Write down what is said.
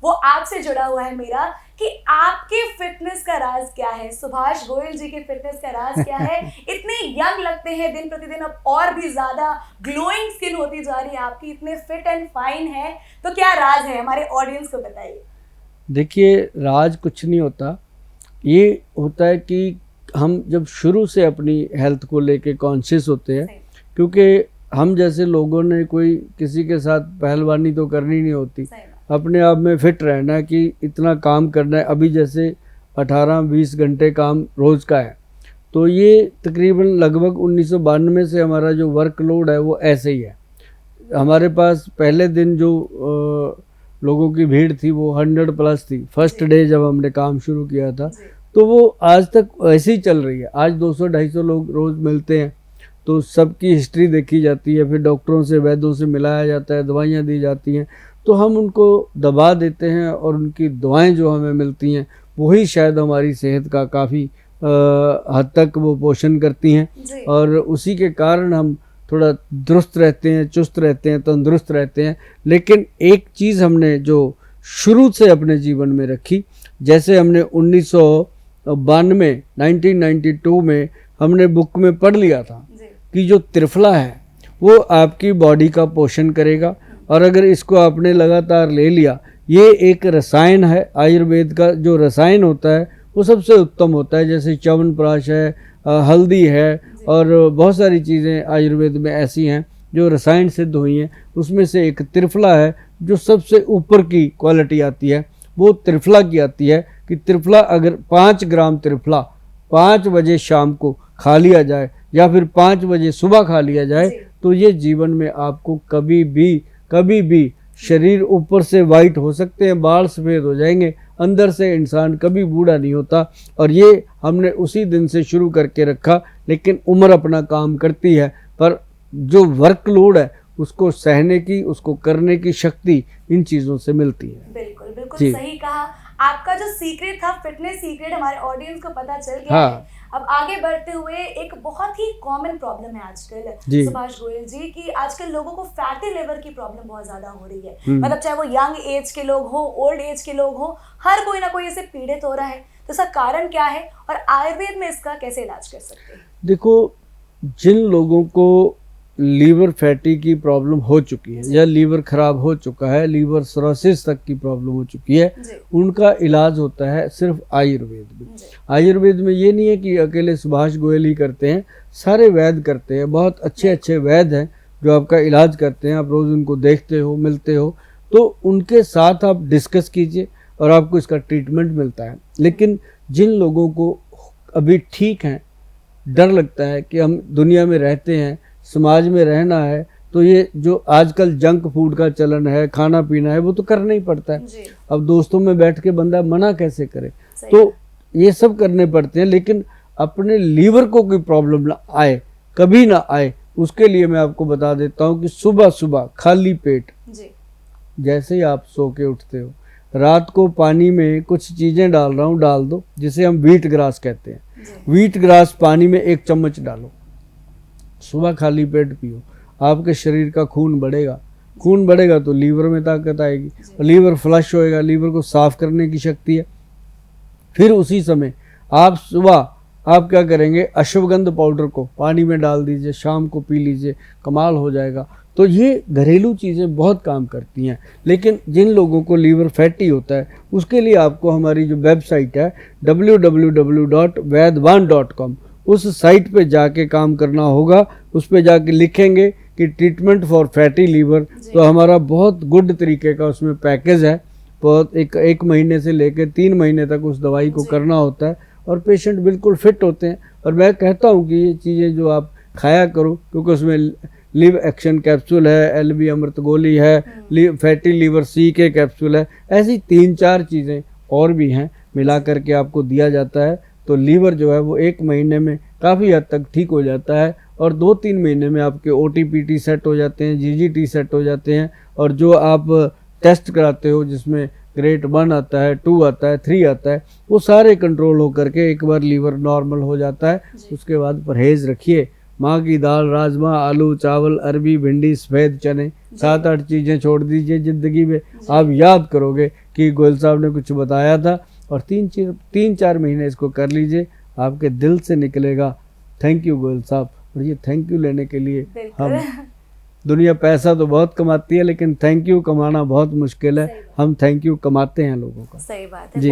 वो आपसे जुड़ा हुआ है मेरा कि आपके फिटनेस का राज क्या है। सुभाष गोयल जी के फिटनेस का राज क्या है? इतने यंग लगते हैं दिन प्रतिदिन, अब और भी ज्यादा ग्लोइंग स्किन होती जा रही है आपकी, इतने फिट एंड फाइन है, तो क्या राज है हमारे ऑडियंस को बताइए। देखिए, राज कुछ नहीं होता। ये होता है कि हम जब शुरू से अपनी हेल्थ को लेके कॉन्शियस होते हैं, क्योंकि हम जैसे लोगों ने कोई किसी के साथ पहलवानी तो करनी नहीं होती, अपने आप में फिट रहना है कि इतना काम करना है। अभी जैसे 18-20 घंटे काम रोज़ का है, तो ये तकरीबन लगभग 1992 से हमारा जो वर्कलोड है वो ऐसे ही है। हमारे पास पहले दिन जो लोगों की भीड़ थी वो 100+ थी फर्स्ट डे जब हमने काम शुरू किया था, तो वो आज तक ऐसे ही चल रही है। आज 200-250 लोग रोज़ मिलते हैं, तो सबकी हिस्ट्री देखी जाती है, फिर डॉक्टरों से वैद्यों से मिलाया जाता है, दवाइयाँ दी जाती हैं, तो हम उनको दबा देते हैं और उनकी दुआएं जो हमें मिलती हैं वही शायद हमारी सेहत का काफ़ी हद तक वो पोषण करती हैं, और उसी के कारण हम थोड़ा दुरुस्त रहते हैं, चुस्त रहते हैं, तंदुरुस्त रहते हैं। लेकिन एक चीज़ हमने जो शुरू से अपने जीवन में रखी, जैसे हमने 1992 में हमने बुक में पढ़ लिया था कि जो त्रिफला है वो आपकी बॉडी का पोषण करेगा, और अगर इसको आपने लगातार ले लिया, ये एक रसायन है। आयुर्वेद का जो रसायन होता है वो सबसे उत्तम होता है, जैसे च्यवनप्राश है, हल्दी है, और बहुत सारी चीज़ें आयुर्वेद में ऐसी हैं जो रसायन सिद्ध हुई हैं। उसमें से एक त्रिफला है जो सबसे ऊपर की क्वालिटी आती है, वो त्रिफला की आती है कि त्रिफला अगर 5 ग्राम त्रिफला 5 बजे शाम को खा लिया जाए या फिर 5 बजे सुबह खा लिया जाए, तो ये जीवन में आपको कभी भी शरीर ऊपर से वाइट हो सकते हैं, बाल सफ़ेद हो जाएंगे, अंदर से इंसान कभी बूढ़ा नहीं होता। और ये हमने उसी दिन से शुरू करके रखा। लेकिन उम्र अपना काम करती है, पर जो वर्कलोड है उसको सहने की, उसको करने की शक्ति इन चीज़ों से मिलती है। बिल्कुल बिल्कुल सही कहा। आपका जो सीक्रेट था, फिटनेस सीक्रेट, हमारे ऑडियंस को पता चल गया है। अब आगे बढ़ते हुए, एक बहुत ही कॉमन प्रॉब्लम है आजकल सुभाष गोयल जी की, आजकल लोगों को फैटी लिवर की प्रॉब्लम बहुत ज्यादा हो रही है। मतलब चाहे वो यंग एज के लोग हो, ओल्ड एज के लोग हो, हर कोई ना कोई इससे पीड़ित हो रहा है। तो इसका कारण क्या है और आयुर्वेद में इसका कैसे इलाज कर सकते हैं? देखो, जिन लोगों को लीवर फैटी की प्रॉब्लम हो चुकी है या लीवर खराब हो चुका है, लीवर सिरोसिस तक की प्रॉब्लम हो चुकी है, उनका इलाज होता है सिर्फ आयुर्वेद में। आयुर्वेद में ये नहीं है कि अकेले सुभाष गोयल ही करते हैं, सारे वैद्य करते हैं। बहुत अच्छे अच्छे वैद्य हैं जो आपका इलाज करते हैं, आप रोज़ उनको देखते हो, मिलते हो, तो उनके साथ आप डिस्कस कीजिए और आपको इसका ट्रीटमेंट मिलता है। लेकिन जिन लोगों को अभी ठीक हैं, डर लगता है कि हम दुनिया में रहते हैं, समाज में रहना है, तो ये जो आजकल जंक फूड का चलन है, खाना पीना है, वो तो करना ही पड़ता है। अब दोस्तों में बैठ के बंदा मना कैसे करे? तो ये सब करने पड़ते हैं। लेकिन अपने लीवर को कोई प्रॉब्लम ना आए, कभी ना आए, उसके लिए मैं आपको बता देता हूँ कि सुबह सुबह खाली पेट जैसे ही आप सो के उठते हो, रात को पानी में कुछ चीज़ें डाल रहा हूँ, डाल दो, जिसे हम व्हीट ग्रास कहते हैं। व्हीट ग्रास पानी में 1 चम्मच डालो, सुबह खाली पेट पियो, आपके शरीर का खून बढ़ेगा। खून बढ़ेगा तो लीवर में ताकत आएगी, और लीवर फ्लश होएगा, लीवर को साफ करने की शक्ति है। फिर उसी समय आप सुबह आप क्या करेंगे, अश्वगंध पाउडर को पानी में डाल दीजिए, शाम को पी लीजिए, कमाल हो जाएगा। तो ये घरेलू चीज़ें बहुत काम करती हैं। लेकिन जिन लोगों को लीवर फैटी होता है, उसके लिए आपको हमारी जो वेबसाइट है www.vaidwan.com, उस साइट पे जाके काम करना होगा। उस पे जाके लिखेंगे कि ट्रीटमेंट फॉर फैटी लीवर, तो हमारा बहुत गुड तरीके का उसमें पैकेज है। बहुत एक महीने से लेकर 3 महीने तक उस दवाई को करना होता है, और पेशेंट बिल्कुल फिट होते हैं। और मैं कहता हूँ कि ये चीज़ें जो आप खाया करो, क्योंकि उसमें लिव एक्शन कैप्सूल है, LB अमृत गोली है, फैटी लीवर C के कैप्सूल है, ऐसी 3-4 चीज़ें और भी हैं, मिला करके आपको दिया जाता है। तो लीवर जो है वो 1 महीने में काफ़ी हद तक ठीक हो जाता है, और 2-3 महीने में आपके OTPT सेट हो जाते हैं, GGT सेट हो जाते हैं। और जो आप टेस्ट कराते हो जिसमें ग्रेड 1 आता है, 2 आता है, 3 आता है, वो सारे कंट्रोल हो करके एक बार लीवर नॉर्मल हो जाता है। उसके बाद परहेज़ रखिए, माँ की दाल, राजमा, आलू, चावल, अरबी, भिंडी, सफ़ेद चने, 7-8 चीज़ें छोड़ दीजिए ज़िंदगी में। आप याद करोगे कि गोयल साहब ने कुछ बताया था, और 3-4 महीने इसको कर लीजिए, आपके दिल से निकलेगा थैंक यू गोयल साहब। और ये थैंक यू लेने के लिए हम, दुनिया पैसा तो बहुत कमाती है लेकिन थैंक यू कमाना बहुत मुश्किल है, हम थैंक यू कमाते हैं लोगों का। सही बात है जी।